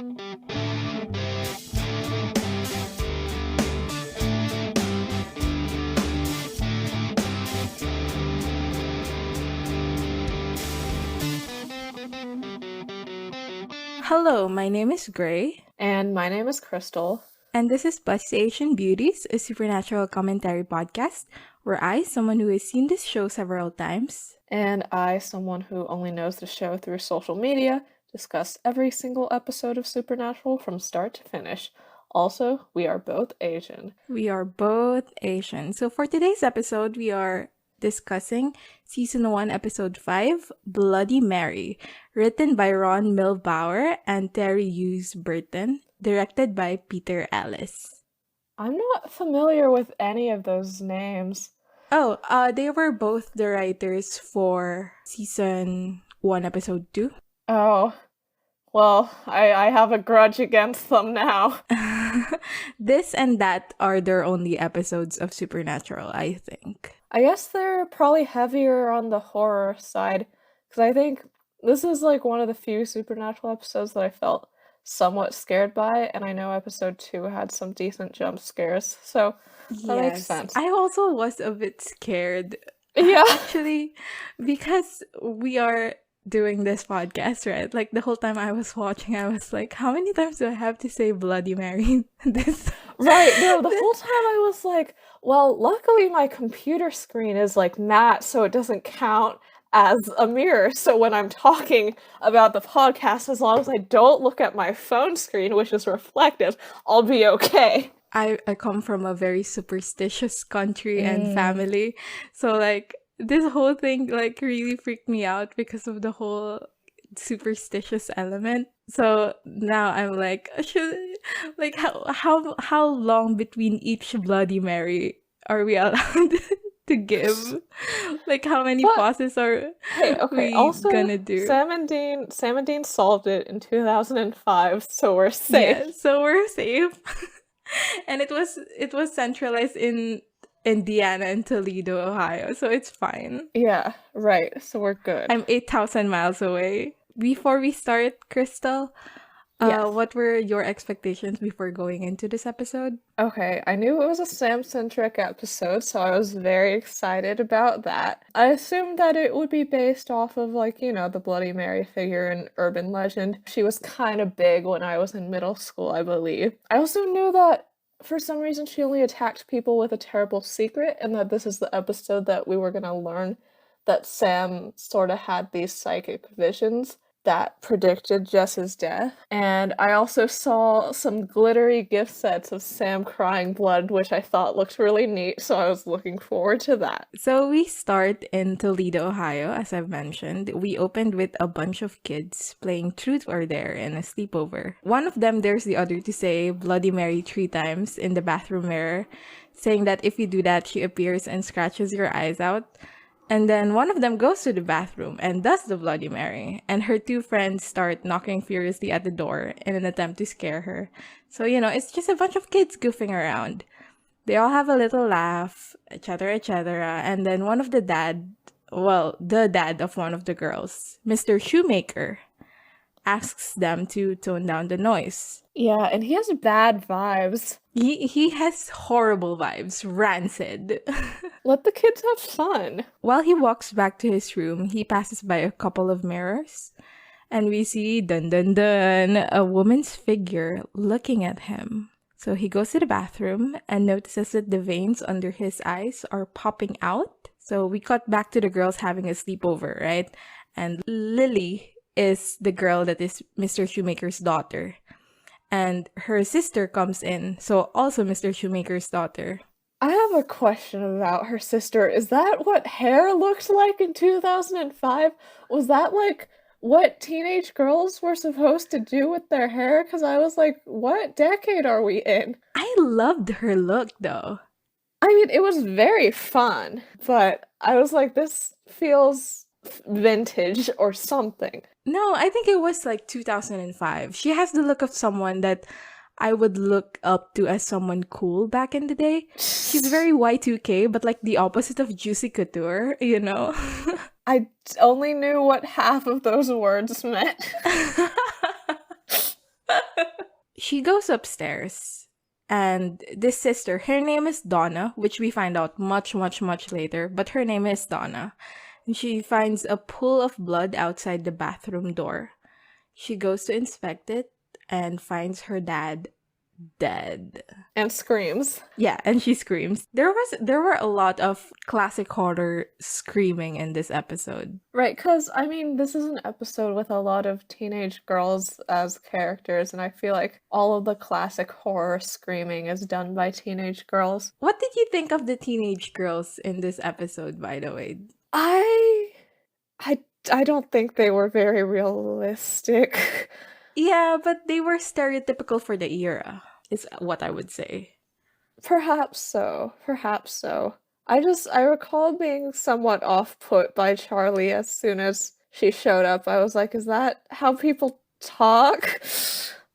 Hello, my name is Gray, And my name is Crystal. and this is Busty Asian Beauties, a supernatural commentary podcast where I, someone who has seen this show several times, And I, someone who only knows the show through social media, discuss every single episode of Supernatural from start to finish. Also, we are both Asian. we are both Asian. So for today's episode, we are discussing Season 1, Episode 5, Bloody Mary, written by Ron Milbauer and Terry Hughes Burton, directed by Peter Ellis. I'm not familiar with any of those names. Oh, they were both the writers for Season 1, Episode 2. Oh, well, I have a grudge against them now. This and that are their only episodes of Supernatural, I think. I guess they're probably heavier on the horror side, because I think this is like one of the few Supernatural episodes that I felt somewhat scared by, and I know episode 2 had some decent jump scares, so that makes sense. I also was a bit scared. Yeah. Actually, because we are doing this podcast, right? Like the whole time I was watching, I was like, how many times do I have to say Bloody Mary? This Right, no, the whole time I was like, well, luckily my computer screen is like matte, so it doesn't count as a mirror. So when I'm talking about the podcast, as long as I don't look at my phone screen, which is reflective, I'll be okay. I come from a very superstitious country and family. So like this whole thing like really freaked me out because of the whole superstitious element. So now I'm like, like how long between each Bloody Mary are we allowed to give? Like how many But- pauses are Hey, okay, we also, gonna do? Sam and Dean solved it in 2005, so we're safe. Yeah, so we're safe. And it was centralized in Indiana and Toledo, Ohio, so it's fine. Yeah, right, so we're good. I'm 8,000 miles away. Before we start, Crystal, Yes. what were your expectations before going into this episode? Okay, I knew it was a Sam-centric episode, so I was very excited about that. I assumed that it would be based off of, like, you know, the Bloody Mary figure in urban legend. She was kind of big when I was in middle school, I believe. I also knew that for some reason she only attacked people with a terrible secret, and that this is the episode that we were gonna learn that Sam sort of had these psychic visions that predicted Jess's death. And I also saw some glittery gift sets of Sam crying blood, which I thought looked really neat, so I was looking forward to that. So we start in Toledo, Ohio, as I've mentioned. We opened with a bunch of kids playing Truth or Dare in a sleepover. One of them dares the other to say Bloody Mary 3 times in the bathroom mirror, saying that if you do that, she appears and scratches your eyes out. And then one of them goes to the bathroom and does the Bloody Mary. And her 2 friends start knocking furiously at the door in an attempt to scare her. So, you know, it's just a bunch of kids goofing around. They all have a little laugh, etc., etc. And then one of the dad of one of the girls, Mr. Shoemaker, asks them to tone down the noise. Yeah, and he has bad vibes. He has horrible vibes, rancid. Let the kids have fun. While he walks back to his room, he passes by a couple of mirrors, and we see, dun dun dun, a woman's figure looking at him. So he goes to the bathroom and notices that the veins under his eyes are popping out. So we cut back to the girls having a sleepover, right? And Lily is the girl that is Mr. Shoemaker's daughter. And her sister comes in, so also Mr. Shoemaker's daughter. I have a question about her sister. Is that what hair looked like in 2005? Was that like what teenage girls were supposed to do with their hair? Because I was like, what decade are we in? I loved her look, though. I mean, it was very fun, but I was like, this feels vintage or something. No, I think it was like 2005. She has the look of someone that I would look up to as someone cool back in the day. She's very Y2K, but like the opposite of Juicy Couture, you know? I only knew what half of those words meant. She goes upstairs, and this sister, her name is Donna, which we find out much, much, much later, but her name is Donna. And she finds a pool of blood outside the bathroom door. She goes to inspect it and finds her dad dead. And screams. Yeah, and she screams. There were a lot of classic horror screaming in this episode. Right, because, I mean, this is an episode with a lot of teenage girls as characters, and I feel like all of the classic horror screaming is done by teenage girls. What did you think of the teenage girls in this episode, by the way? I don't think they were very realistic. Yeah, but they were stereotypical for the era, is what I would say. Perhaps so. Perhaps so. I recall being somewhat off-put by Charlie as soon as she showed up. I was like, is that how people talk?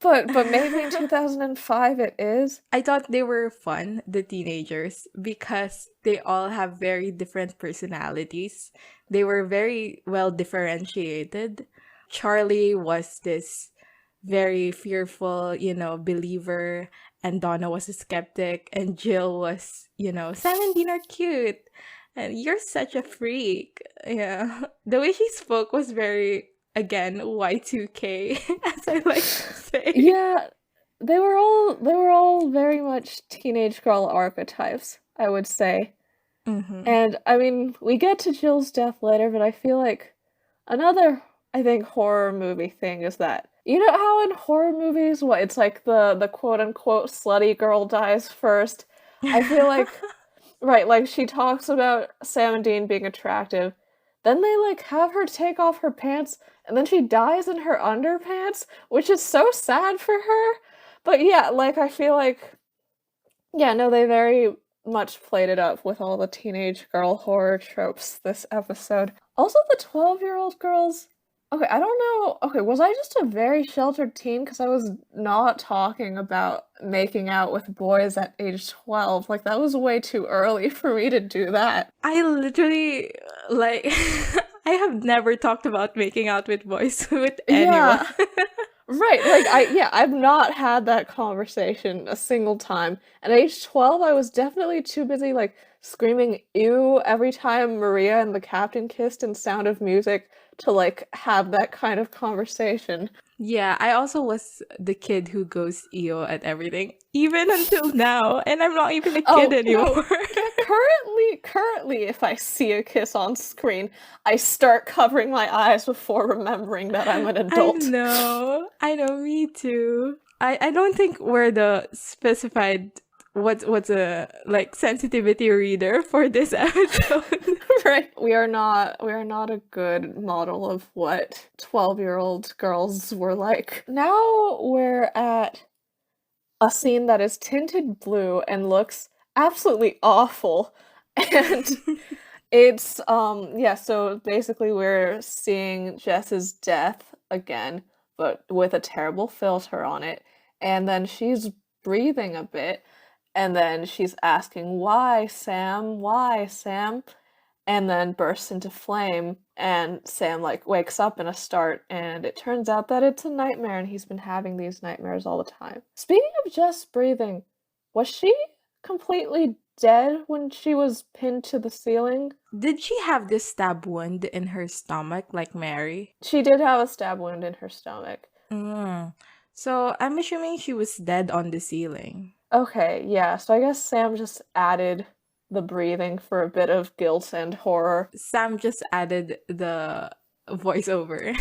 But maybe in 2005 it is. I thought they were fun, the teenagers, because they all have very different personalities. They were very well differentiated. Charlie was this very fearful, believer, and Donna was a skeptic, and Jill was, Sam and Dean are cute, and you're such a freak. Yeah. The way she spoke was very, again, Y2K, as I like to say. Yeah, they were all very much teenage girl archetypes, I would say. Mm-hmm. And I mean, we get to Jill's death later, but I feel like another, I think, horror movie thing is that, you know how in horror movies, it's like the quote-unquote slutty girl dies first? I feel like, right, like she talks about Sam and Dean being attractive, then they like have her take off her pants, and then she dies in her underpants, which is so sad for her. But yeah, like I feel like, yeah, no, they very much played it up with all the teenage girl horror tropes this episode. Also, the 12-year-old girls. Okay, I don't know. Okay, was I just a very sheltered teen? Because I was not talking about making out with boys at age 12. Like, that was way too early for me to do that. I literally, like, I have never talked about making out with boys with anyone. Yeah. Right, like, I've not had that conversation a single time. At age 12, I was definitely too busy, like, screaming ew every time Maria and the captain kissed in Sound of Music to, like, have that kind of conversation. Yeah, I also was the kid who goes EO at everything, even until now, and I'm not even a kid anymore. No. Currently, if I see a kiss on screen, I start covering my eyes before remembering that I'm an adult. I know, me too. I don't think we're the specified what's a like sensitivity reader for this episode. Right. We are not a good model of what 12-year-old girls were like. Now we're at a scene that is tinted blue and looks absolutely awful. And it's so basically we're seeing Jess's death again, but with a terrible filter on it. And then she's breathing a bit. And then she's asking, why, Sam? Why, Sam? And then bursts into flame, and Sam, like, wakes up in a start, and it turns out that it's a nightmare, and he's been having these nightmares all the time. Speaking of Jess breathing, was she completely dead when she was pinned to the ceiling? Did she have this stab wound in her stomach, like Mary? She did have a stab wound in her stomach. So I'm assuming she was dead on the ceiling. Okay, yeah, so I guess Sam just added the breathing for a bit of guilt and horror. Sam just added the voiceover.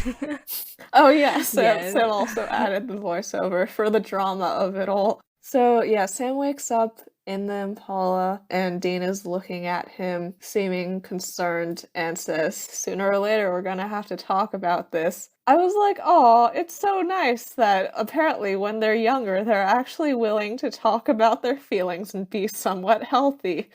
Oh yeah, Sam also added the voiceover for the drama of it all. So yeah, Sam wakes up in the Impala, and Dean is looking at him, seeming concerned, and says, sooner or later we're gonna have to talk about this. I was like, oh, it's so nice that apparently when they're younger, they're actually willing to talk about their feelings and be somewhat healthy.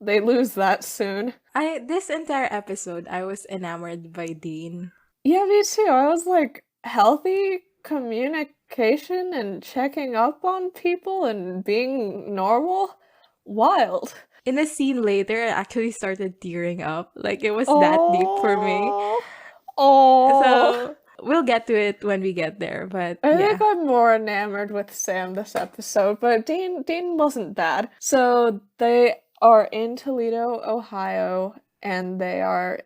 They lose that soon. This entire episode, I was enamored by Dean. Yeah, me too. I was like, healthy communication and checking up on people and being normal? Wild. In a scene later, I actually started tearing up. Like, it was that deep for me. Oh. So We'll get to it when we get there, but I think yeah. I'm more enamored with Sam this episode, but Dean wasn't bad. So they are in Toledo, Ohio, and they are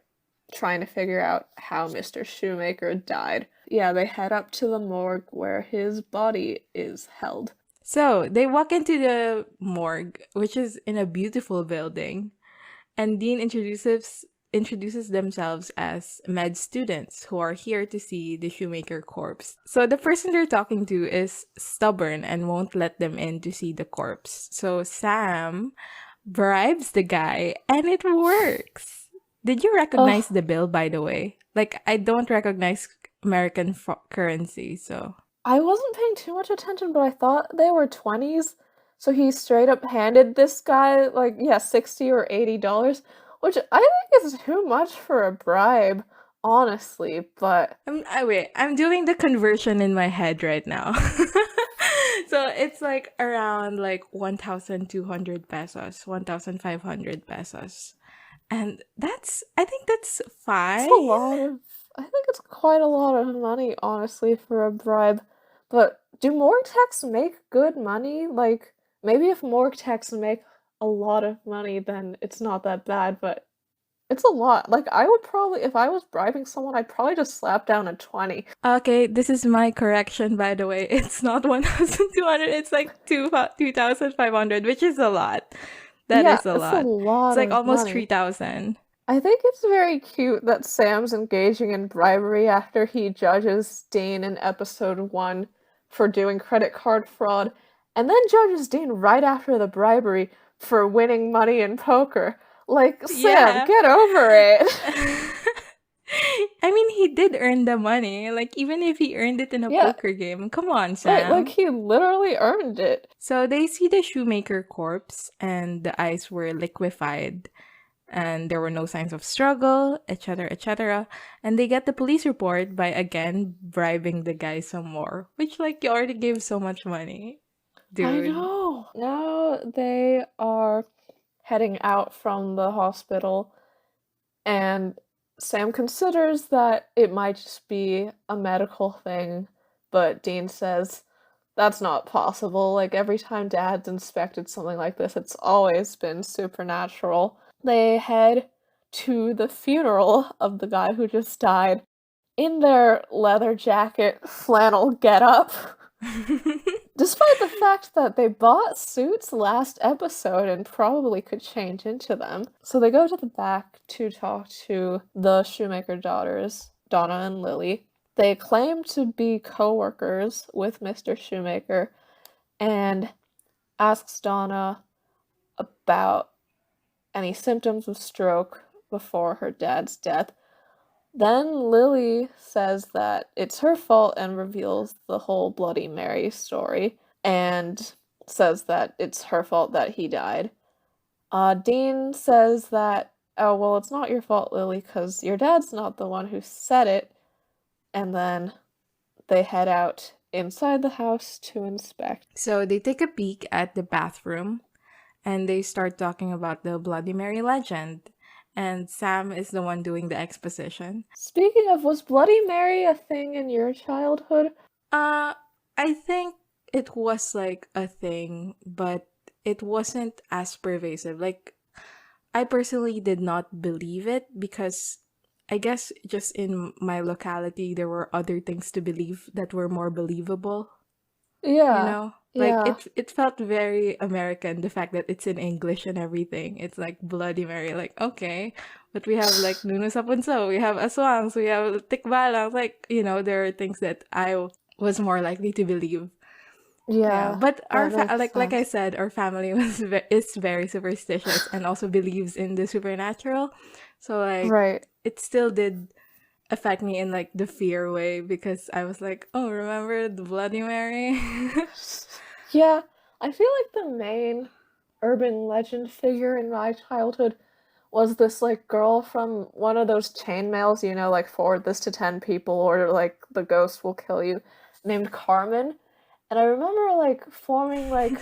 trying to figure out how Mr. Shoemaker died. Yeah, they head up to the morgue where his body is held. So they walk into the morgue, which is in a beautiful building, and Dean introduces themselves as med students who are here to see the shoemaker corpse. So the person they're talking to is stubborn and won't let them in to see the corpse. So Sam bribes the guy and it works. Did you recognize Ugh, the bill, by the way? Like, I don't recognize American currency, so. I wasn't paying too much attention, but I thought they were 20s. So he straight up handed this guy, like, yeah, $60 or $80, which I think is too much for a bribe, honestly, but I'm doing the conversion in my head right now. So it's like around like 1,200 pesos, 1,500 pesos. And I think that's it's fine. a lot of, I think it's quite a lot of money, honestly, for a bribe. But do morgue techs make good money? Like, maybe if morgue techs make a lot of money, then it's not that bad, but it's a lot. Like, I would probably, if I was bribing someone, I'd probably just slap down a 20. Okay, this is my correction, by the way. It's not 1,200, it's like 2,500, which is a lot. That Yeah, is a it's a lot. It's lot like of almost money. 3,000. I think it's very cute that Sam's engaging in bribery after he judges Dean in episode 1 for doing credit card fraud, and then judges Dean right after the bribery for winning money in poker. Like, Sam, Yeah. get over it! I mean, he did earn the money. Like, even if he earned it in a Yeah, poker game. Come on, right, like Sam. he literally earned it. So they see the shoemaker corpse, and the eyes were liquefied, and there were no signs of struggle, etc., etc. And they get the police report by again bribing the guy some more, which, like, you already gave so much money, I dude. know. Now they are heading out from the hospital, and Sam considers that it might just be a medical thing, but Dean says that's not possible. Like, every time Dad's inspected something like this, it's always been supernatural. They head to the funeral of the guy who just died in their leather jacket flannel getup. Despite the fact that they bought suits last episode and probably could change into them. So they go to the back to talk to the Shoemaker daughters, Donna and Lily. They claim to be co-workers with Mr. Shoemaker and asks Donna about any symptoms of stroke before her dad's death. Then Lily says that it's her fault and reveals the whole Bloody Mary story and says that it's her fault that he died. Dean says that, oh, well, it's not your fault, Lily, because your dad's not the one who said it. And then they head out inside the house to inspect. So they take a peek at the bathroom, and they start talking about the Bloody Mary legend. And Sam is the one doing the exposition. Speaking of, was Bloody Mary a thing in your childhood? Uh, I think it was like a thing, but it wasn't as pervasive. Like, I personally did not believe it because I guess just in my locality, there were other things to believe that were more believable, you Yeah, know? Like, yeah. it felt very American, the fact that it's in English and everything. It's like Bloody Mary, like, okay. But we have like Nuno Sapunso, we have Aswangs, we have Tikbalang. Like, there are things that I was more likely to believe. Yeah, Yeah, but that makes like I sense. said, our family is very superstitious and also believes in the supernatural. So like Right. it still did affect me in like the fear way because I was like, "Oh, remember the Bloody Mary?" Yeah, I feel like the main urban legend figure in my childhood was this like girl from one of those chain mails, like forward this to 10 people or like the ghost will kill you, named Carmen. And I remember like forming like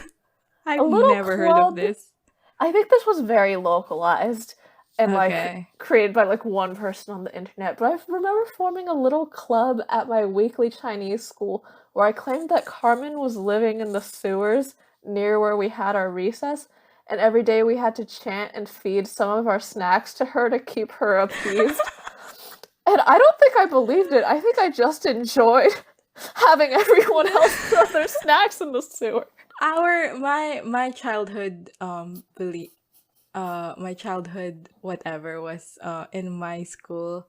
a I've little never heard of club. this. I think this was very localized. and like Okay. created by like one person on the internet. But I remember forming a little club at my weekly Chinese school where I claimed that Carmen was living in the sewers near where we had our recess, and every day we had to chant and feed some of our snacks to her to keep her appeased. And I don't think I believed it. I think I just enjoyed having everyone else throw their snacks in the sewer. My childhood belief my childhood whatever was in my school,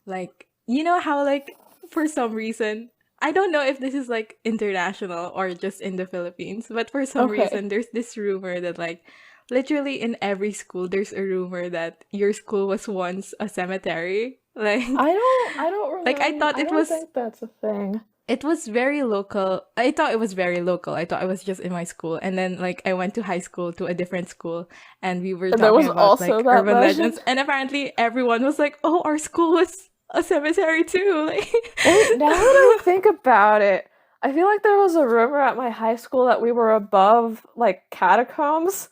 like, you know how, like, for some reason, I don't know if this is like international or just in the Philippines, but for some Okay. reason there's this rumor that, like, literally in every school there's a rumor that your school was once a cemetery. I don't Like, I remember. thought I don't think that's a thing. it was very local. I thought it was very local. I thought it was just in my school. And then, like, I went to high school, to a different school, and we were And there talking was about, also like, that urban legends. legend. And apparently everyone was like, oh, our school was a cemetery too. Like, Wait, now that I think about it, I feel like there was a rumor at my high school that we were above like catacombs.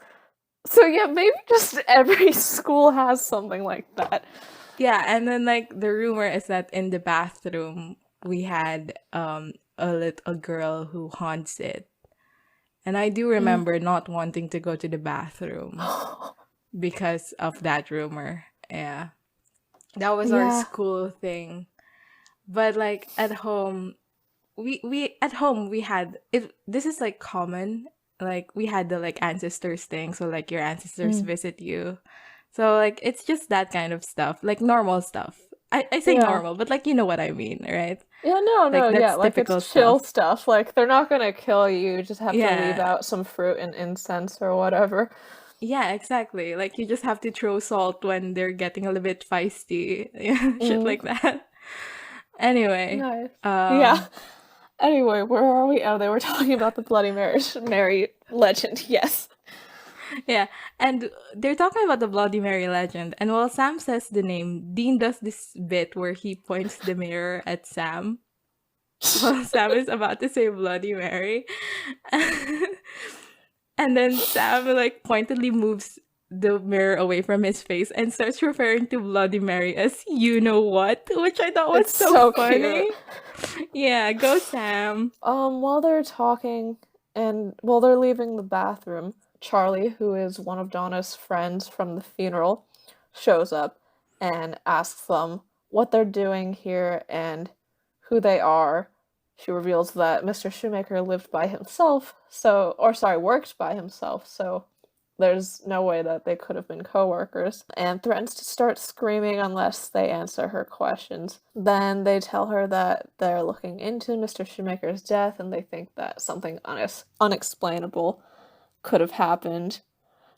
So yeah, maybe just every school has something like that. yeah. And then, like, the rumor is that in the bathroom, we had a girl who haunts it. And I do Mm. remember not wanting to go to the bathroom because of that rumor. Yeah. That was our Yeah. school thing. But, like, at home, we at home we had it. This is like common. Like, we had the, like, ancestors thing, so, like, your ancestors Mm. visit you. So, like, it's just that kind of stuff, like normal stuff. I say Yeah. normal, but, like, you know what I mean, right? Yeah, no, no, Like, yeah, that's like it's typical chill stuff. stuff. Like they're not gonna kill you, you just have to leave Yeah. out some fruit and incense or whatever. Yeah, exactly. Like, you just have to throw salt when they're getting a little bit feisty. Yeah, shit Mm. like that. Anyway, Nice. Yeah. um Anyway, where are we? Oh, they were talking about the Bloody Mary legend. Yes. yeah, and they're talking about the Bloody Mary legend. And while Sam says the name, Dean does this bit where he points the mirror at Sam while Sam is about to say Bloody Mary. And then Sam, like, pointedly moves the mirror away from his face and starts referring to Bloody Mary as you know what, which I thought was It's so so cute. funny. Yeah, go Sam. While they're talking and while they're leaving the bathroom, Charlie, who is one of Donna's friends from the funeral, shows up and asks them what they're doing here and who they are. She reveals that Mr. Shoemaker lived by himself, worked by himself, so there's no way that they could have been coworkers, and threatens to start screaming unless they answer her questions. Then they tell her that they're looking into Mr. Shoemaker's death and they think that something unexplainable could have happened.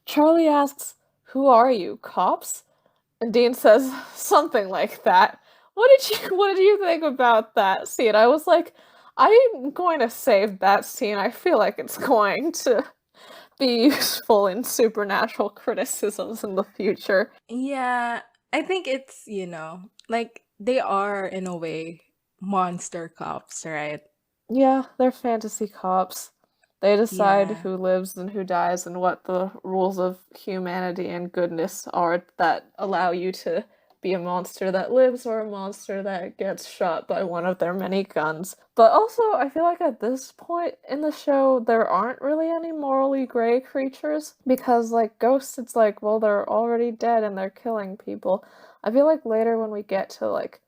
Charlie asks, "Who are you, cops?" And Dean says something like that. What did you think about that scene? I was like, I'm going to save that scene. I feel like it's going to be useful in supernatural criticisms in the future. Yeah, I think it's, like, they are in a way monster cops, right? Yeah, they're fantasy cops. They decide Yeah. who lives and who dies and what the rules of humanity and goodness are that allow you to be a monster that lives or a monster that gets shot by one of their many guns. But also, I feel like at this point in the show, there aren't really any morally gray creatures because, like, ghosts, it's like, well, they're already dead and they're killing people. I feel like later when we get to, like,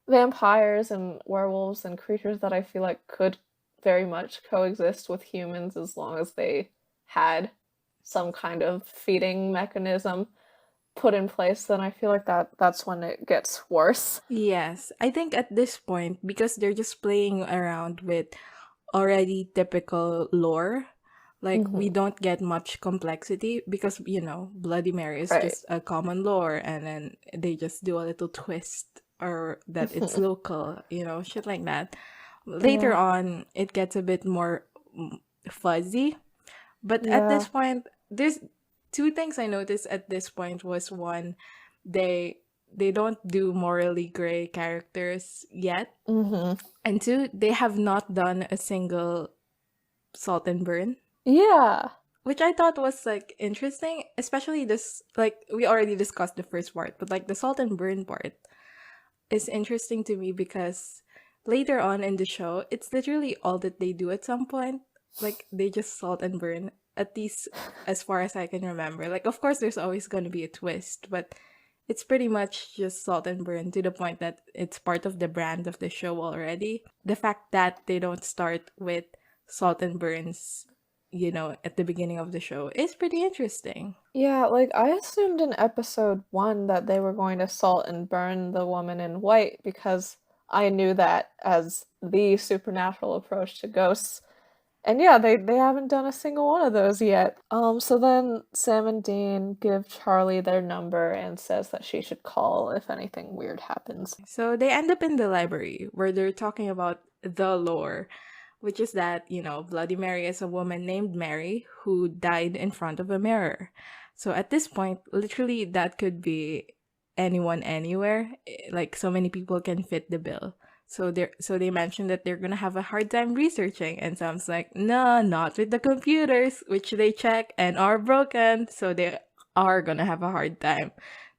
vampires and werewolves and creatures that I feel like could very much coexist with humans as long as they had some kind of feeding mechanism put in place, then I feel like that's when it gets worse. Yes, I think at this point, because they're just playing around with already typical lore, like, we Hmm. don't get much complexity because, Bloody Mary is Right. just a common lore, and then they just do a little twist or that it's local, shit like that. Later Yeah. on, it gets a bit more fuzzy, but at Yeah. this point, there's two things I noticed at this point. Was one, they don't do morally gray characters yet, Hmm. and two, they have not done a single salt and burn. Yeah. which I thought was like interesting, especially this, like we already discussed the first part, but like the salt and burn part is interesting to me because later on in the show, it's literally all that they do at some point. Like they just salt and burn, at least as far as I can remember. Like, of course, there's always going to be a twist, but it's pretty much just salt and burn to the point that it's part of the brand of the show already. The fact that they don't start with salt and burns, at the beginning of the show is pretty interesting. Yeah, like I assumed in episode 1 that they were going to salt and burn the woman in white because I knew that as the supernatural approach to ghosts. And yeah, they haven't done a single one of those yet. So then Sam and Dean give Charlie their number and says that she should call if anything weird happens. So they end up in the library where they're talking about the lore, which is that, Bloody Mary is a woman named Mary who died in front of a mirror. So at this point, literally that could be anyone anywhere. Like so many people can fit the bill. So they mentioned that they're gonna have a hard time researching, and Sam's like, no, not with the computers, which they check and are broken. So they are gonna have a hard time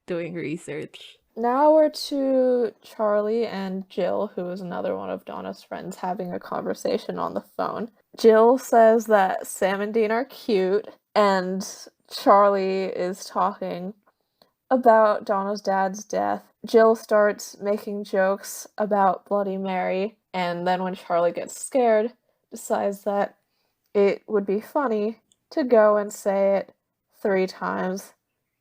doing research. Now we're to Charlie and Jill, who is another one of Donna's friends, having a conversation on the phone. Jill says that Sam and Dean are cute, and Charlie is talking about Donna's dad's death. Jill starts making jokes about Bloody Mary, and then when Charlie gets scared, decides that it would be funny to go and say it 3 times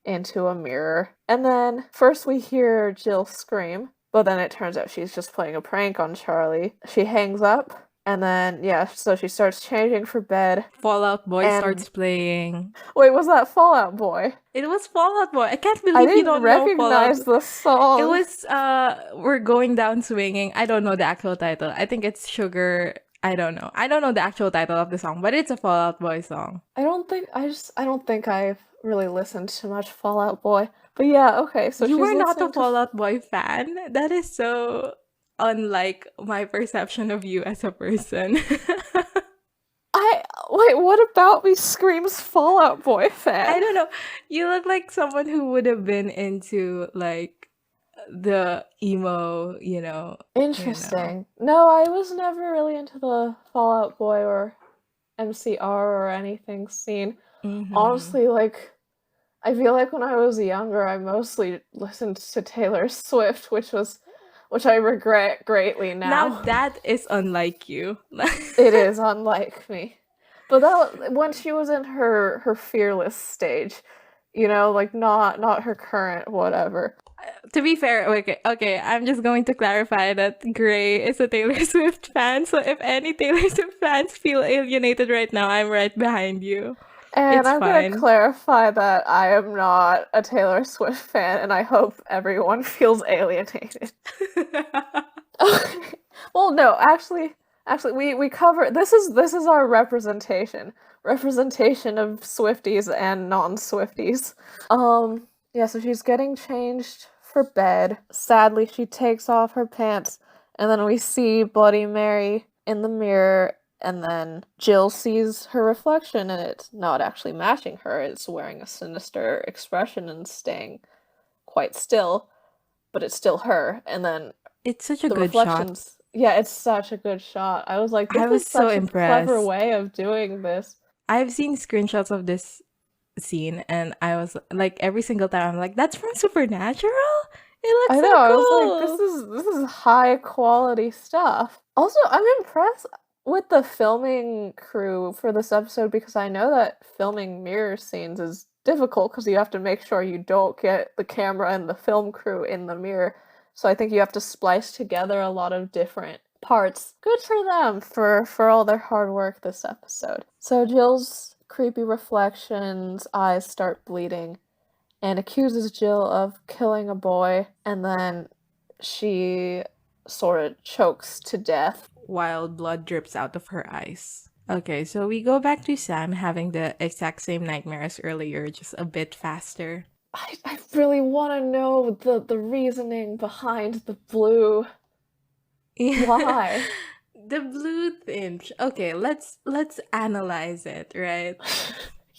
into a mirror. And then first we hear Jill scream, but then it turns out she's just playing a prank on Charlie. She hangs up, and then, so she starts changing for bed. Fall Out Boy starts playing. Wait, was that Fall Out Boy? It was Fall Out Boy. I can't believe you don't recognize the song. It was, We're Going Down Swinging. I don't know the actual title. I think it's Sugar. I don't know. I don't know the actual title of the song, but it's a Fall Out Boy song. I don't think I've really listened to much Fall Out Boy. But yeah, okay, so you were not a Fall Out Boy fan? That is so unlike my perception of you as a person. Wait, what about me screams Fall Out Boy fan? I don't know. You look like someone who would have been into like the emo, Interesting. No, I was never really into the Fall Out Boy or MCR or anything scene. Mm-hmm. Honestly, like, I feel like when I was younger, I mostly listened to Taylor Swift, which I regret greatly now. Now that is unlike you. It is unlike me. But that when she was in her fearless stage, like not her current whatever. To be fair, okay, I'm just going to clarify that Gray is a Taylor Swift fan, so if any Taylor Swift fans feel alienated right now, I'm right behind you. And I'm going to clarify that I am not a Taylor Swift fan, and I hope everyone feels alienated. Okay. Well, no, actually, we cover this is our representation of Swifties and non-Swifties. So she's getting changed for bed. Sadly, she takes off her pants, and then we see Bloody Mary in the mirror. And then Jill sees her reflection, and it's not actually matching her. It's wearing a sinister expression and staying quite still, but it's still her. And then it's such a good shot. Yeah, it's such a good shot. I was like, this is such a clever way of doing this. I've seen screenshots of this scene, and I was like, every single time, I'm like, that's from Supernatural? It looks so cool. I was like, this is high quality stuff. Also, I'm impressed with the filming crew for this episode, because I know that filming mirror scenes is difficult because you have to make sure you don't get the camera and the film crew in the mirror. So I think you have to splice together a lot of different parts. Good for them for all their hard work this episode. So Jill's creepy reflection's eyes start bleeding and accuses Jill of killing a boy, and then she sort of chokes to death while blood drips out of her eyes. Okay, so we go back to Sam having the exact same nightmare as earlier, just a bit faster. I really want to know the reasoning behind the blue. Why? The blue thing. Okay, let's analyze it, right?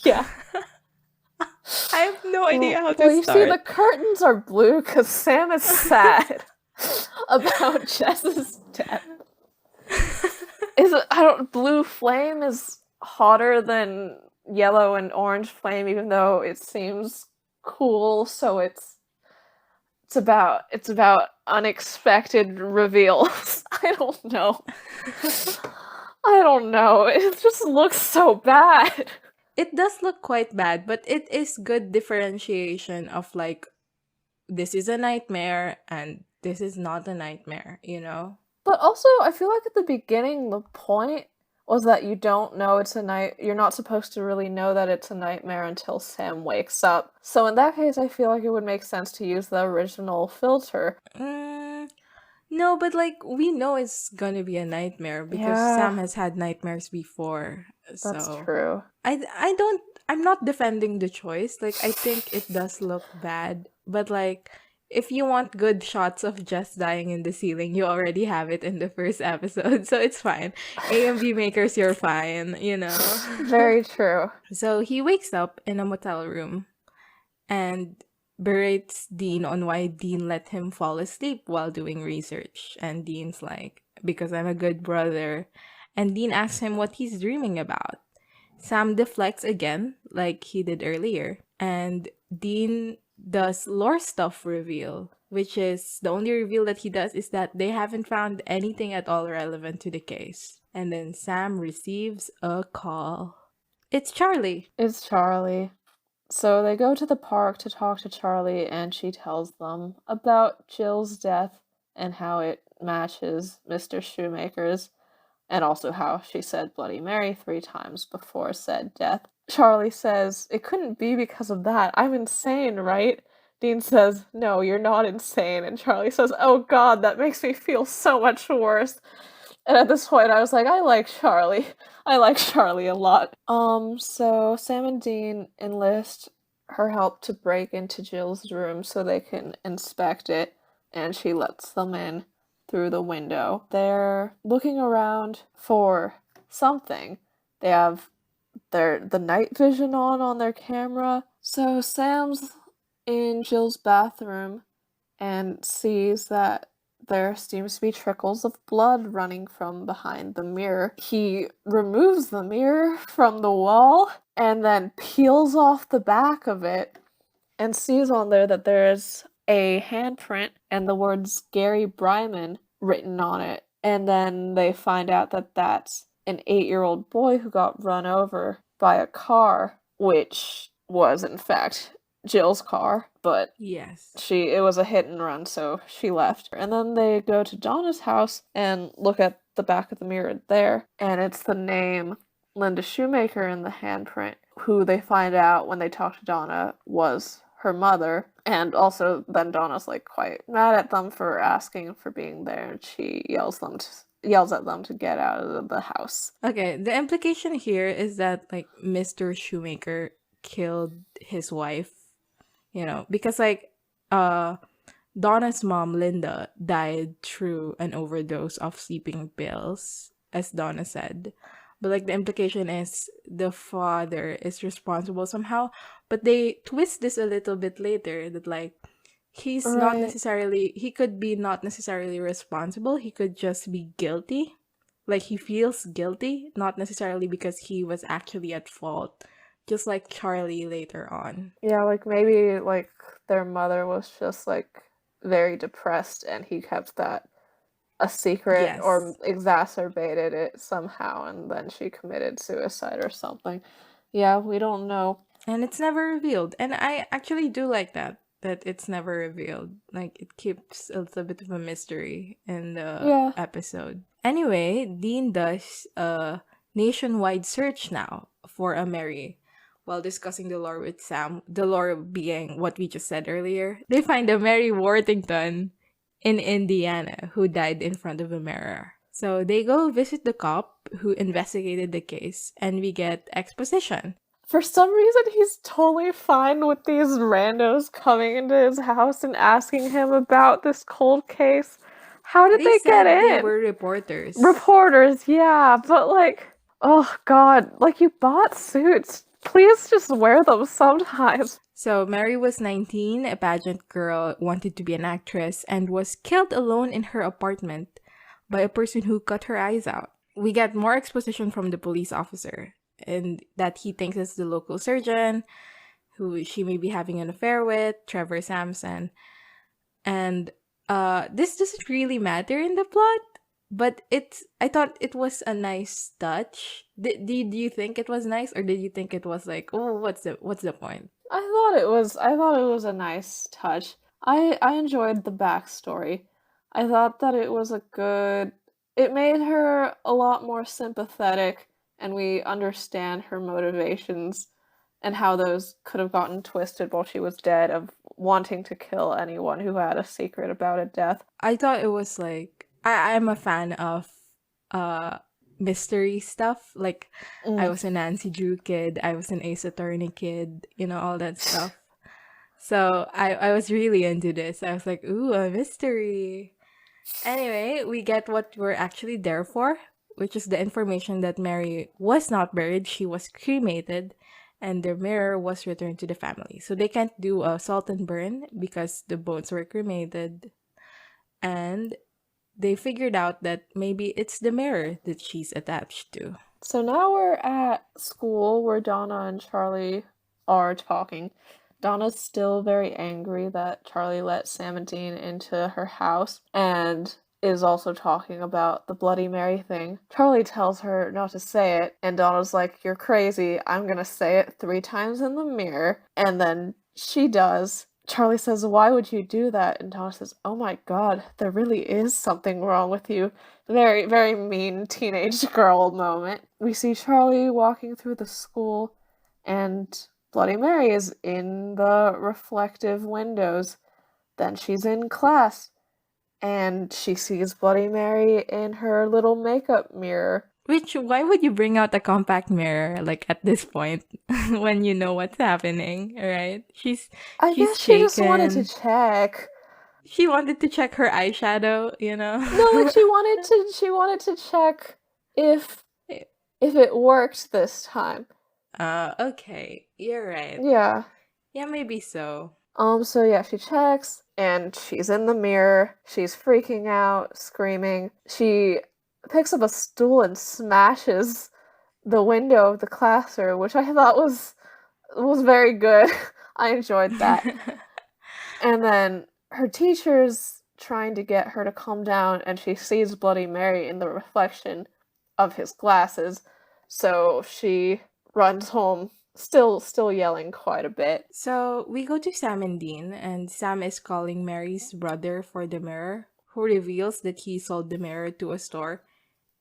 Yeah. I have no idea how Well, to you see, the start. curtains are blue because Sam is sad about Jess's death. Is it? I don't. Blue flame is hotter than yellow and orange flame, even though it seems cool. So it's about unexpected reveals. I don't know. I don't know. It just looks so bad. It does look quite bad, but it is good differentiation of like, this is a nightmare and this is not a nightmare, you know? But also, I feel like at the beginning, the point was that you don't know it's a night. You're not supposed to really know that it's a nightmare until Sam wakes up. So in that case, I feel like it would make sense to use the original filter. Mm, no, but like, we know it's gonna be a nightmare because Yeah, Sam has had nightmares before. that's So, true. I'm not defending the choice. Like, I think it does look bad, but like, if you want good shots of Jess dying in the ceiling, you already have it in the first episode, so it's fine. A and B makers, you're fine, you know? Very true. So he wakes up in a motel room and berates Dean on why Dean let him fall asleep while doing research. And Dean's like, because I'm a good brother. And Dean asks him what he's dreaming about. Sam deflects again, like he did earlier. And Dean does lore stuff reveal, which is the only reveal that he does is that they haven't found anything at all relevant to the case. And then Sam receives a call. It's Charlie. It's Charlie. So they go to the park to talk to Charlie, and she tells them about Jill's death and how it matches Mr. Shoemaker's, and also how she said Bloody Mary 3 times before said death. Charlie says, "It couldn't be because of that. I'm insane, right?" Dean says, "No, you're not insane." And Charlie says, "Oh god, that makes me feel so much worse." And at this point, I was like, I like Charlie. I like Charlie a lot. So Sam and Dean enlist her help to break into Jill's room so they can inspect it, and she lets them in through the window. They're looking around for something. They have the night vision on their camera. So Sam's in Jill's bathroom and sees that there seems to be trickles of blood running from behind the mirror. He removes the mirror from the wall and then peels off the back of it and sees on there that there's a handprint and the words Gary Bryman written on it. And then they find out that that's an 8-year-old boy who got run over by a car, which was in fact Jill's car, but Yes. it was a hit and run, so she left. And then they go to Donna's house and look at the back of the mirror there, and it's the name Linda Shoemaker in the handprint, who they find out when they talk to Donna was her mother. And also then Donna's like quite mad at them for asking for being there, and she yells at them to get out of the house. Okay, the implication here is that like Mr. Shoemaker killed his wife, you know, because like Donna's mom Linda died through an overdose of sleeping pills, as Donna said. But like the implication is the father is responsible somehow, but they twist this a little bit later that like he could be not necessarily responsible, he could just be guilty. Like he feels guilty, not necessarily because he was actually at fault, just like Charlie later on. Yeah, like maybe like their mother was just like very depressed and he kept that a secret or Yes. exacerbated it somehow, and then she committed suicide or something. Yeah, we don't know. And it's never revealed. And I actually do like that it's never revealed. Like it keeps a little bit of a mystery in the Yeah. episode. Anyway, Dean does a nationwide search now for a Mary. While discussing the lore with Sam, the lore being what we just said earlier, they find a Mary Worthington in Indiana who died in front of a mirror. So they go visit the cop who investigated the case, and we get exposition. For some reason, he's totally fine with these randos coming into his house and asking him about this cold case. How did they get said in? They were reporters. Reporters, yeah, but like, oh god, like you bought suits. Please just wear them sometimes. So Mary was 19, a pageant girl, wanted to be an actress, and was killed alone in her apartment by a person who cut her eyes out. We get more exposition from the police officer, and that he thinks is the local surgeon, who she may be having an affair with, Trevor Sampson. And this doesn't really matter in the plot, but I thought it was a nice touch. Did you think it was nice, or did you think it was like, oh, what's the point? I thought it was a nice touch. I enjoyed the backstory. I thought that it was it made her a lot more sympathetic, and we understand her motivations and how those could have gotten twisted while she was dead, of wanting to kill anyone who had a secret about a death. I thought it was like I'm a fan of mystery stuff. Like I was a Nancy Drew kid, I was an Ace Attorney kid, all that stuff. So I was really into this. I was like, ooh, a mystery. Anyway, we get what we're actually there for, which is the information that Mary was not buried, she was cremated, and the mirror was returned to the family. So they can't do a salt and burn because the bones were cremated. And they figured out that maybe it's the mirror that she's attached to. So now we're at school where Donna and Charlie are talking. Donna's still very angry that Charlie let Sam and Dean into her house, and is also talking about the Bloody Mary thing. Charlie tells her not to say it, and Donna's like, "You're crazy, I'm gonna say it 3 times in the mirror." And then she does. Charlie says, "Why would you do that?" And Donna says, "Oh my god, there really is something wrong with you." Very, very mean teenage girl moment. We see Charlie walking through the school, and Bloody Mary is in the reflective windows. Then she's in class, and she sees Bloody Mary in her little makeup mirror. Why would you bring out a compact mirror, like, at this point, when you know what's happening, right? I guess she just wanted to check. She wanted to check her eyeshadow, No, like she wanted to check if it worked this time. Okay. You're right. Yeah. Yeah, maybe so. So yeah, she checks, and she's in the mirror. She's freaking out, screaming. She picks up a stool and smashes the window of the classroom, which I thought was very good. I enjoyed that. And then her teacher's trying to get her to calm down, and she sees Bloody Mary in the reflection of his glasses, so she runs home, still yelling quite a bit. So we go to Sam and Dean, and Sam is calling Mary's brother for the mirror, who reveals that he sold the mirror to a store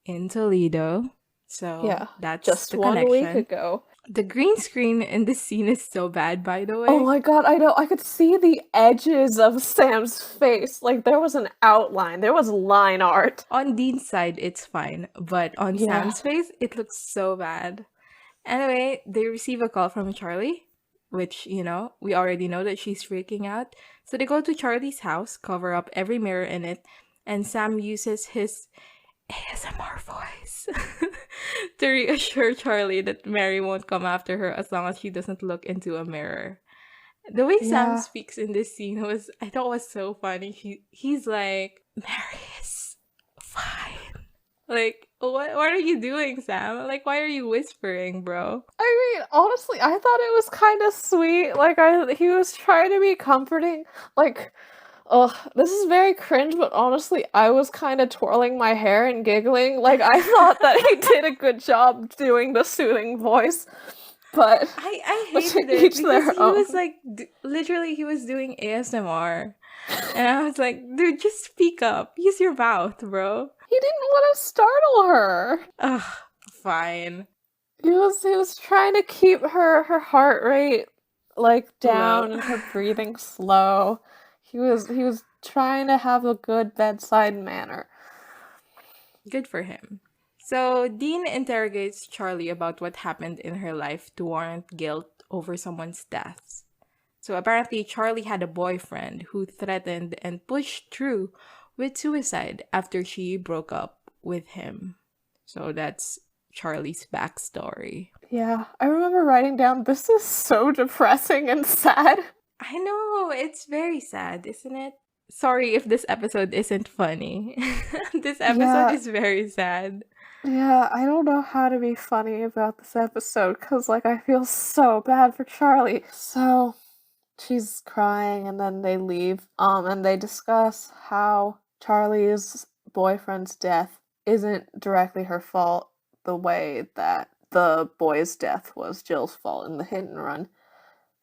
in Toledo. So yeah, that's just the 1 connection. week ago. The green screen in this scene is so bad, by the way. Oh my god, I know. I could see the edges of Sam's face. Like, there was an outline. There was line art. On Dean's side, it's fine. But on Sam's face, it looks so bad. Anyway, they receive a call from Charlie, which, we already know that she's freaking out. So they go to Charlie's house, cover up every mirror in it, and Sam uses his ASMR voice to reassure Charlie that Mary won't come after her as long as she doesn't look into a mirror. The way Sam speaks in this scene I thought was so funny. He's like, "Mary is fine." Like, what are you doing, Sam? Like, why are you whispering, bro? I mean, honestly, I thought it was kind of sweet. Like, he was trying to be comforting. Like, this is very cringe, but honestly, I was kind of twirling my hair and giggling. Like, I thought that he did a good job doing the soothing voice. But I hated it because he was like, literally, he was doing ASMR. And I was like, dude, just speak up. Use your mouth, bro. He didn't want to startle her. Ugh, fine. He was trying to keep her heart rate, like, down and her breathing slow. He was trying to have a good bedside manner. Good for him. So Dean interrogates Charlie about what happened in her life to warrant guilt over someone's death. So apparently Charlie had a boyfriend who threatened and pushed through with suicide after she broke up with him. So that's Charlie's backstory. Yeah, I remember writing down, this is so depressing and sad. I know, it's very sad, isn't it? Sorry if this episode isn't funny. This episode Yeah, is very sad. yeah, I don't know how to be funny about this episode because, like, I feel so bad for Charlie. So she's crying, and then they leave. And they discuss how Charlie's boyfriend's death isn't directly her fault, the way that the boy's death was Jill's fault in the hit and run.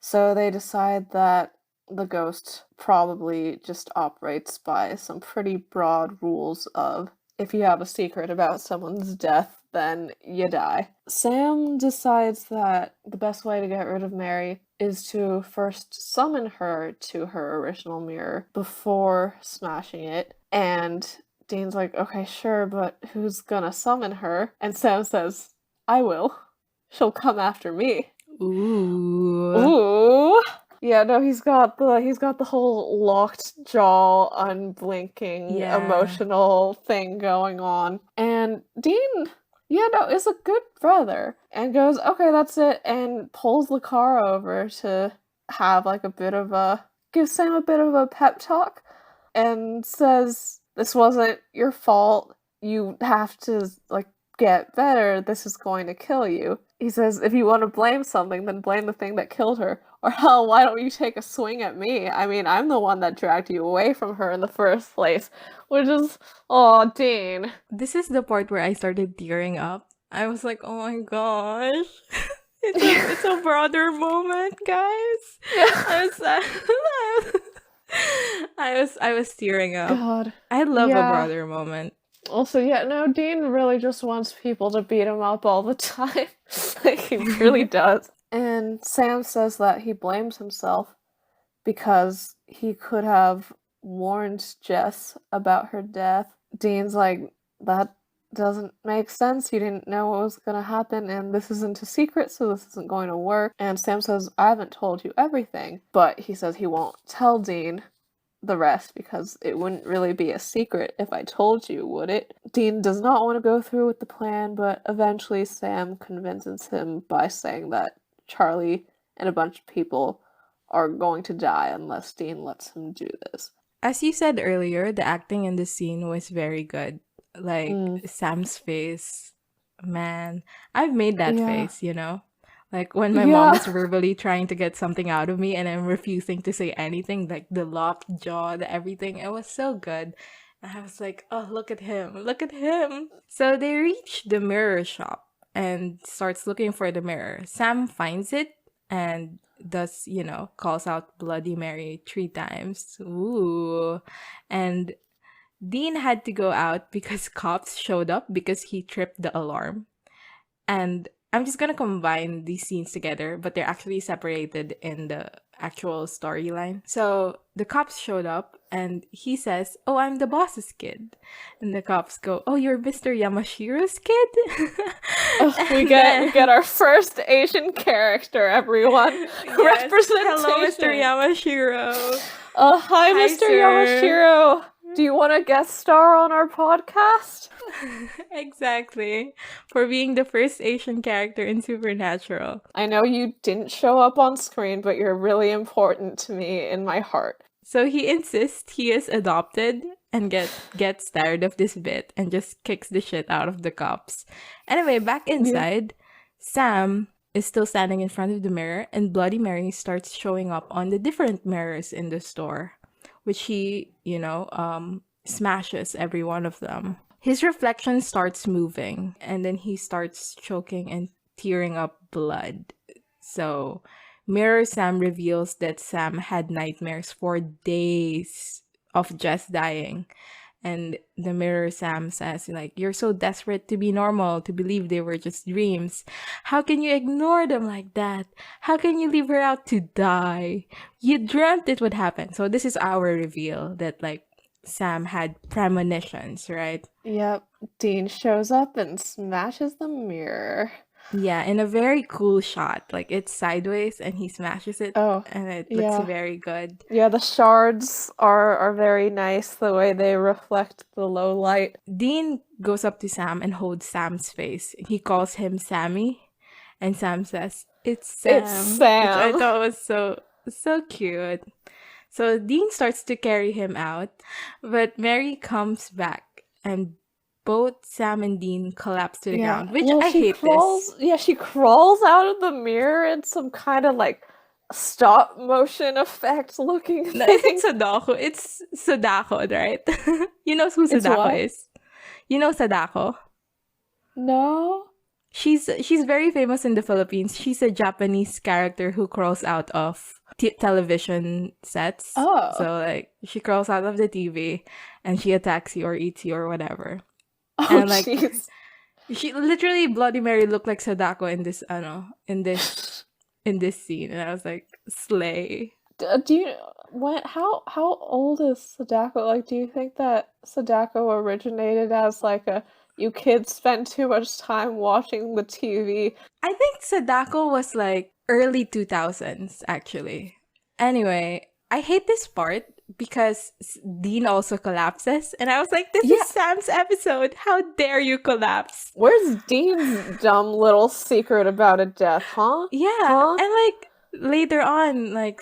So they decide that the ghost probably just operates by some pretty broad rules of, if you have a secret about someone's death, then you die. Sam decides that the best way to get rid of Mary is to first summon her to her original mirror before smashing it. And Dean's like, okay, sure, but who's gonna summon her? And Sam says, I will. She'll come after me. Ooh. Ooh. Yeah, no, he's got the whole locked jaw, unblinking, emotional thing going on. And Dean, is a good brother. And goes, okay, that's it, and pulls the car over to have like give Sam a bit of a pep talk and says, this wasn't your fault. You have to get better. This is going to kill you. He says, if you want to blame something, then blame the thing that killed her. Or hell, why don't you take a swing at me? I mean, I'm the one that dragged you away from her in the first place. Which is, oh, Dean. This is the part where I started tearing up. I was like, oh my gosh. It's a brother moment, guys. Yeah. I was tearing up. God. I love a brother moment. Also, Dean really just wants people to beat him up all the time. Like, he really does. And Sam says that he blames himself because he could have warned Jess about her death. Dean's like, that doesn't make sense. You didn't know what was going to happen, and this isn't a secret, so this isn't going to work. And Sam says, I haven't told you everything. But he says he won't tell Dean the rest because it wouldn't really be a secret if I told you, would it? Dean does not want to go through with the plan, but eventually Sam convinces him by saying that Charlie and a bunch of people are going to die unless Dean lets him do this. As you said earlier, the acting in the scene was very good. Like, Sam's face, man, I've made that face, Like, when my mom is verbally trying to get something out of me and I'm refusing to say anything, like the locked jaw, the everything, it was so good. And I was like, oh, look at him. So they reach the mirror shop and starts looking for the mirror. Sam finds it and thus, calls out Bloody Mary 3 times. Ooh. And Dean had to go out because cops showed up because he tripped the alarm. And I'm just gonna combine these scenes together, but they're actually separated in the actual storyline. So the cops showed up and he says, oh, I'm the boss's kid. And the cops go, oh, you're Mr. Yamashiro's kid? We get our first Asian character, everyone. Yes. Representation. Hello, Mr. Yamashiro. Hi, Mr. Sir. Yamashiro. Do you want to guest star on our podcast? Exactly. For being the first Asian character in Supernatural. I know you didn't show up on screen, but you're really important to me in my heart. So he insists he is adopted and gets tired of this bit and just kicks the shit out of the cops. Anyway, back inside, Sam is still standing in front of the mirror and Bloody Mary starts showing up on the different mirrors in the store, which he, smashes every one of them. His reflection starts moving, and then he starts choking and tearing up blood. So, Mirror Sam reveals that Sam had nightmares for days of just dying. And the Mirror Sam says, you're so desperate to be normal, to believe they were just dreams. How can you ignore them like that? How can you leave her out to die? You dreamt it would happen. So this is our reveal that, Sam had premonitions, right? Yep. Dean shows up and smashes the mirror. Yeah, in a very cool shot. Like it's sideways and he smashes it Oh, and it looks yeah. very good. Yeah, the shards are very nice, the way they reflect the low light. Dean goes up to Sam and holds Sam's face. He calls him Sammy, and Sam says, "It's It's Sam," which I Sam. thought was so cute. So Dean starts to carry him out, but Mary comes back and both Sam and Dean collapse to the Yeah. ground, which Well, I hate this. she crawls out of the mirror in some kind of like stop motion effect looking No, is it thing. Sadako? It's Sadako, right? You know who It's Sadako what? is? You know Sadako? No. She's very famous in the Philippines. She's a Japanese character who crawls out of television sets. Oh. So like she crawls out of the TV and she attacks you or eats you or whatever. Oh, And like jeez. she literally Bloody Mary looked like Sadako in this in this scene, and I was like, slay. Do you how old is Sadako? Like, do you think that Sadako originated as like a you kids spend too much time watching the TV? I think Sadako was like early 2000s actually. Anyway, I hate this part because Dean also collapses, and I was like, this Yeah. is Sam's episode. How dare you collapse? Where's Dean's dumb little secret about a death, huh? Yeah, Huh? and like later on, like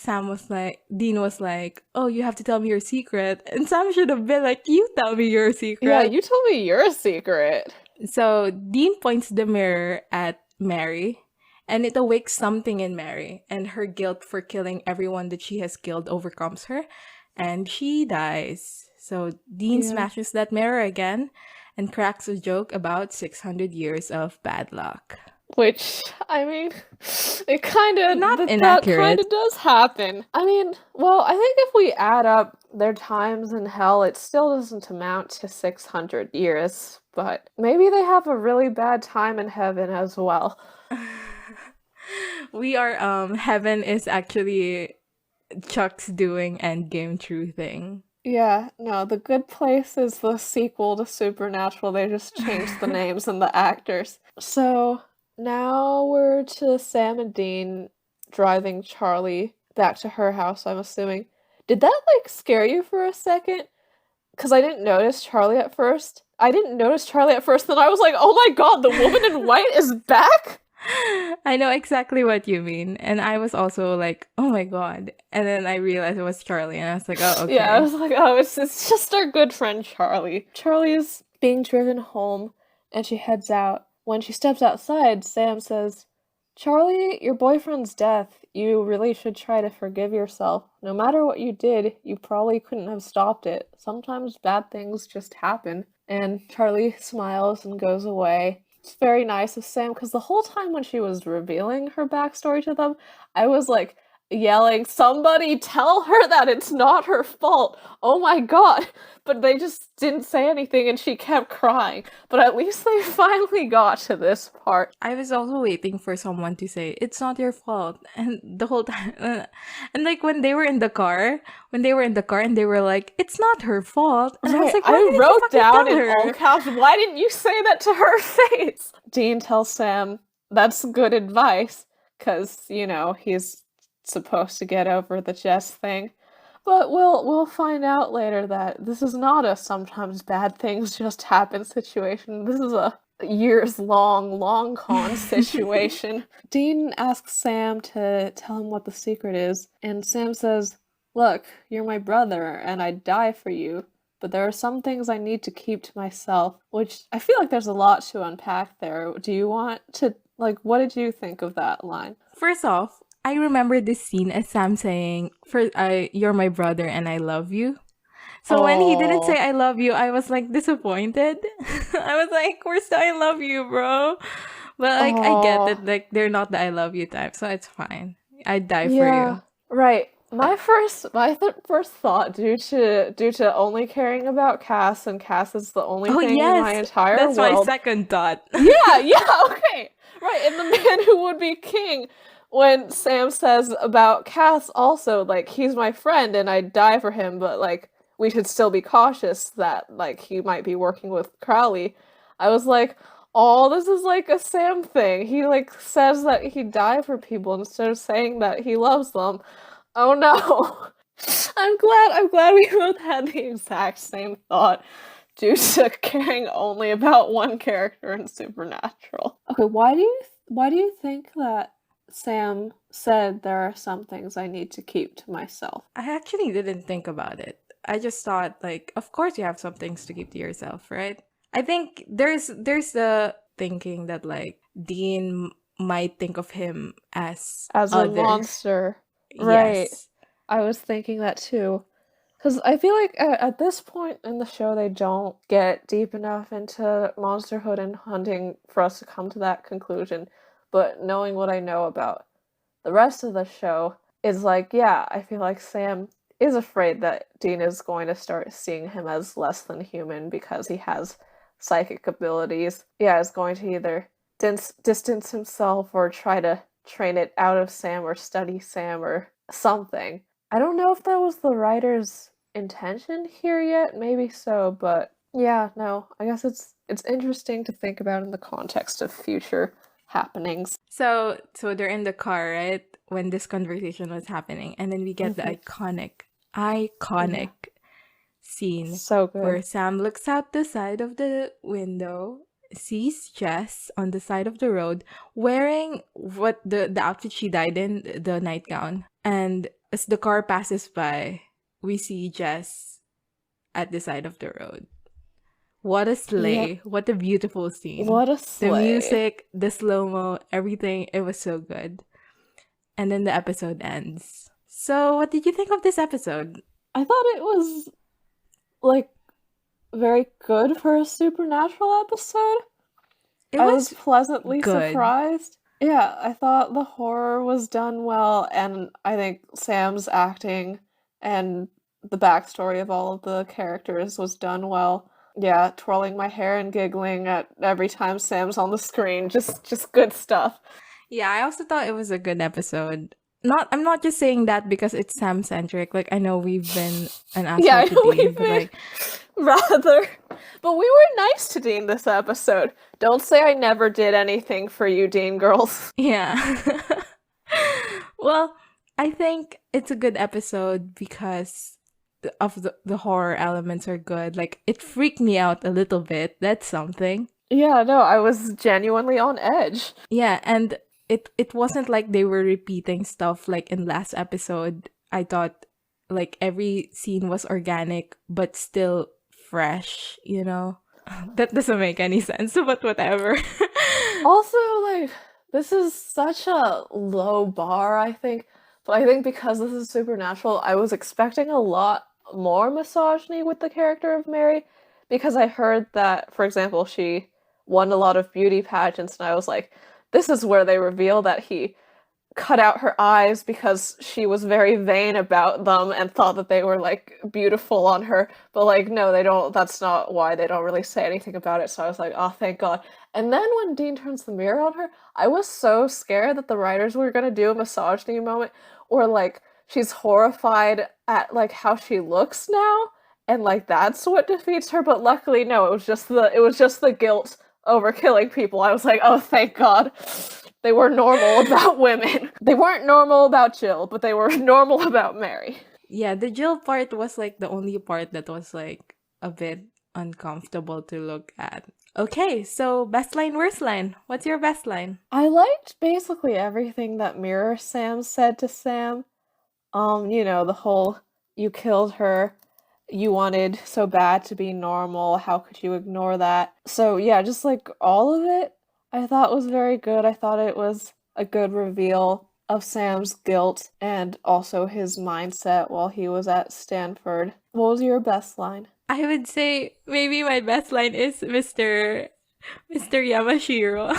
Dean was like, "Oh, you have to tell me your secret," and Sam should have been like, "You tell me your secret." Yeah, you told me your secret. So Dean points the mirror at Mary, and it awakes something in Mary, and her guilt for killing everyone that she has killed overcomes her, and she dies. So Dean Yeah. smashes that mirror again and cracks a joke about 600 years of bad luck. Which, I mean, it kind of Not that inaccurate. kind of does happen. I mean, well, I think if we add up their times in hell, it still doesn't amount to 600 years. But maybe they have a really bad time in heaven as well. We are heaven is actually Chuck's doing Endgame true thing. Yeah, no, The Good Place is the sequel to Supernatural. They just changed the names and the actors. So now we're to Sam and Dean driving Charlie back to her house, I'm assuming. Did that like scare you for a second? Because I didn't notice Charlie at first. Then I was like, oh my god, the woman in white is back? I know exactly what you mean. And I was also like, oh my god. And then I realized it was Charlie, and I was like, oh, okay. Yeah, I was like, oh, it's just our good friend Charlie. Charlie is being driven home, and she heads out. When she steps outside, Sam says, Charlie, your boyfriend's death. You really should try to forgive yourself. No matter what you did, you probably couldn't have stopped it. Sometimes bad things just happen. And Charlie smiles and goes away. It's very nice of Sam, because the whole time when she was revealing her backstory to them, I was like yelling, somebody tell her that it's not her fault. Oh my god. But they just didn't say anything and she kept crying. But at least they finally got to this part. I was also waiting for someone to say, it's not your fault. And the whole time, and like when they were in the car and they were like, it's not her fault. And I was like, why I didn't you wrote fucking down tell in her? all caps, why didn't you say that to her face? Dean tells Sam that's good advice, because, you know, he's supposed to get over the Jess thing. But we'll find out later that this is not a sometimes bad things just happen situation. This is a years-long con situation. Dean asks Sam to tell him what the secret is, and Sam says, look, you're my brother, and I'd die for you, but there are some things I need to keep to myself, which I feel like there's a lot to unpack there. Do you want to, like, what did you think of that line? First off, I remember this scene as Sam saying, you're my brother and I love you. So when he didn't say I love you, I was like disappointed. I was like, we're still I love you, bro. But like I get it, like they're not the I love you type, so it's fine. I'd die for you. Right. My first thought, due to only caring about Cass, and Cass is the only thing in my entire that's world. my second thought. yeah, okay. Right, and the man who would be king. When Sam says about Cass also, like, he's my friend and I'd die for him, but, like, we should still be cautious that, like, he might be working with Crowley. I was like, oh, this is like a Sam thing. He like says that he'd die for people instead of saying that he loves them. Oh no. I'm glad we both had the exact same thought due to caring only about one character in Supernatural. Okay, why do you think that Sam said there are some things I need to keep to myself? I actually didn't think about it. I just thought, like, of course you have some things to keep to yourself, right? I think there's the thinking that like Dean might think of him as As a other. monster. Right. Yes. I was thinking that too. Because I feel like at this point in the show, they don't get deep enough into monsterhood and hunting for us to come to that conclusion. But knowing what I know about the rest of the show is like, yeah, I feel like Sam is afraid that Dean is going to start seeing him as less than human because he has psychic abilities. Yeah, is going to either distance himself or try to train it out of Sam or study Sam or something. I don't know if that was the writer's intention here yet, maybe so, but yeah, no, I guess it's interesting to think about in the context of future happenings. So they're in the car, right? When this conversation was happening, and then we get the iconic scene So good. where Sam looks out the side of the window, sees Jess on the side of the road wearing what the outfit she died in, the nightgown. And as the car passes by, we see Jess at the side of the road. What a sleigh. Yep. What a beautiful scene. What a sleigh. The music, the slow-mo, everything, it was so good. And then the episode ends. So, what did you think of this episode? I thought it was, like, very good for a Supernatural episode. I was pleasantly good. surprised. Yeah, I thought the horror was done well, and I think Sam's acting and the backstory of all of the characters was done well. Yeah, twirling my hair and giggling at every time Sam's on the screen. Just good stuff. Yeah, I also thought it was a good episode. I'm not just saying that because it's Sam centric. Like, I know we've been an asshole Yeah, to Dean, we've but been like, rather. But we were nice to Dean this episode. Don't say I never did anything for you, Dean girls. yeah. Well, I think it's a good episode because of the horror elements are good. Like, it freaked me out a little bit. That's something. Yeah, no, I was genuinely on edge. Yeah, and it wasn't like they were repeating stuff like in last episode. I thought like every scene was organic but still fresh, you know? That doesn't make any sense, but whatever. Also, like, this is such a low bar, I think. But I think because this is Supernatural, I was expecting a lot more misogyny with the character of Mary. Because I heard that, for example, she won a lot of beauty pageants, and I was like, this is where they reveal that he cut out her eyes because she was very vain about them and thought that they were, like, beautiful on her. But, like, no, they don't, that's not why. They don't really say anything about it, so I was like, oh, thank God. And then when Dean turns the mirror on her, I was so scared that the writers were gonna do a misogyny moment, or, like, she's horrified at, like, how she looks now, and, like, that's what defeats her, but luckily, no, it was just the guilt over killing people. I was like, oh, thank God. They were normal about women. They weren't normal about Jill, but they were normal about Mary. Yeah, the Jill part was like the only part that was like a bit uncomfortable to look at. Okay, so best line, worst line. What's your best line? I liked basically everything that Mirror Sam said to Sam. You know, the whole, you killed her, you wanted so bad to be normal, how could you ignore that? So yeah, just like all of it, I thought was very good. I thought it was a good reveal of Sam's guilt and also his mindset while he was at Stanford. What was your best line? I would say maybe my best line is Mr. Yamashiro.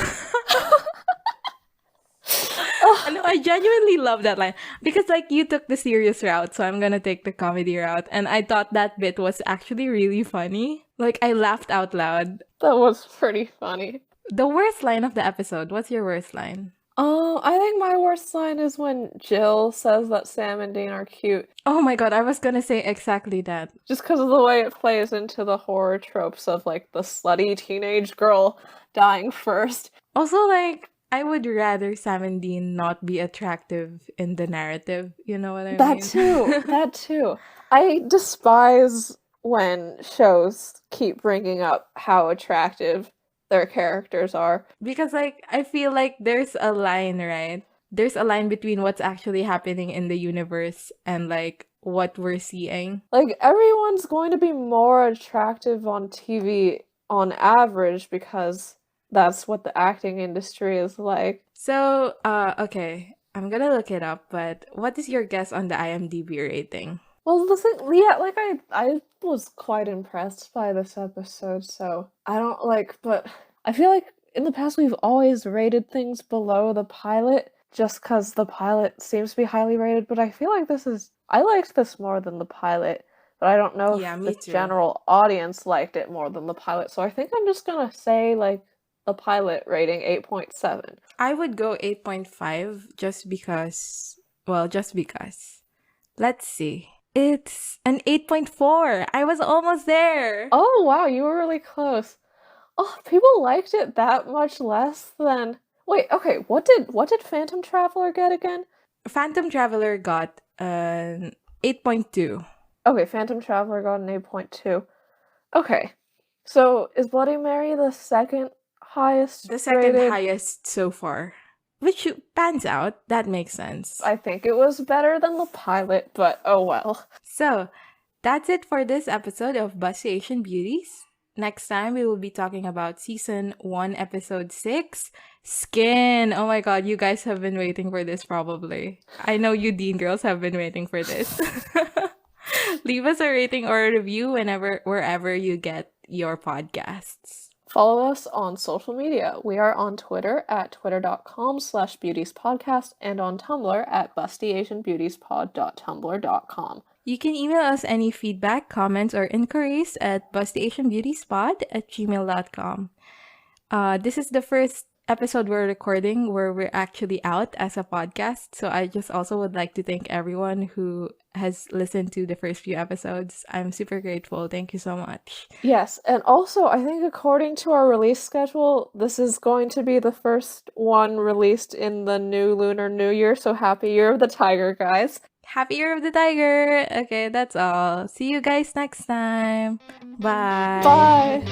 No, I genuinely love that line because like you took the serious route, so I'm gonna take the comedy route, and I thought that bit was actually really funny. Like, I laughed out loud. That was pretty funny. The worst line of the episode. What's your worst line? I think my worst line is when Jill says that Sam and Dean are cute. Oh my god, I was gonna say exactly that. Just because of the way it plays into the horror tropes of, like, the slutty teenage girl dying first. Also, like, I would rather Sam and Dean not be attractive in the narrative. You know what I That mean? too, that too. I despise when shows keep bringing up how attractive their characters are. Because, like, I feel like there's a line, right? There's a line between what's actually happening in the universe and, like, what we're seeing. Like, everyone's going to be more attractive on TV on average because that's what the acting industry is like. So, okay, I'm gonna look it up, but what is your guess on the IMDb rating? Well, the thing, yeah, like, I was quite impressed by this episode, so I don't like, but I feel like in the past we've always rated things below the pilot just because the pilot seems to be highly rated, but I feel like I liked this more than the pilot, but I don't know Yeah, if me the too. general audience liked it more than the pilot, so I think I'm just gonna say, like, the pilot rating 8.7. I would go 8.5 just because, well, just because. Let's see. It's an 8.4. I was almost there. Oh, wow, you were really close. Oh, people liked it that much less than... Wait, okay, what did Phantom Traveler get again? Phantom Traveler got an 8.2. Okay, Phantom Traveler got an 8.2. Okay, so is Bloody Mary the second highest The second rated? highest so far. Which pans out. That makes sense. I think it was better than the pilot, but oh well. So, that's it for this episode of Busty Asian Beauties. Next time, we will be talking about Season 1, Episode 6, Skin. Oh my god, you guys have been waiting for this probably. I know you Dean girls have been waiting for this. Leave us a rating or a review wherever you get your podcasts. Follow us on social media. We are on Twitter at twitter.com/beautiespodcast and on Tumblr at bustyasianbeautiespod.tumblr.com. You can email us any feedback, comments, or inquiries at bustyasianbeautiespod@gmail.com. This is the first episode we're recording where we're actually out as a podcast. So I just also would like to thank everyone who has listened to the first few episodes. I'm super grateful. Thank you so much. Yes, and also I think according to our release schedule, this is going to be the first one released in the new Lunar New Year, so happy Year of the Tiger, guys. Happy Year of the Tiger. Okay, that's all. See you guys next time. Bye. Bye!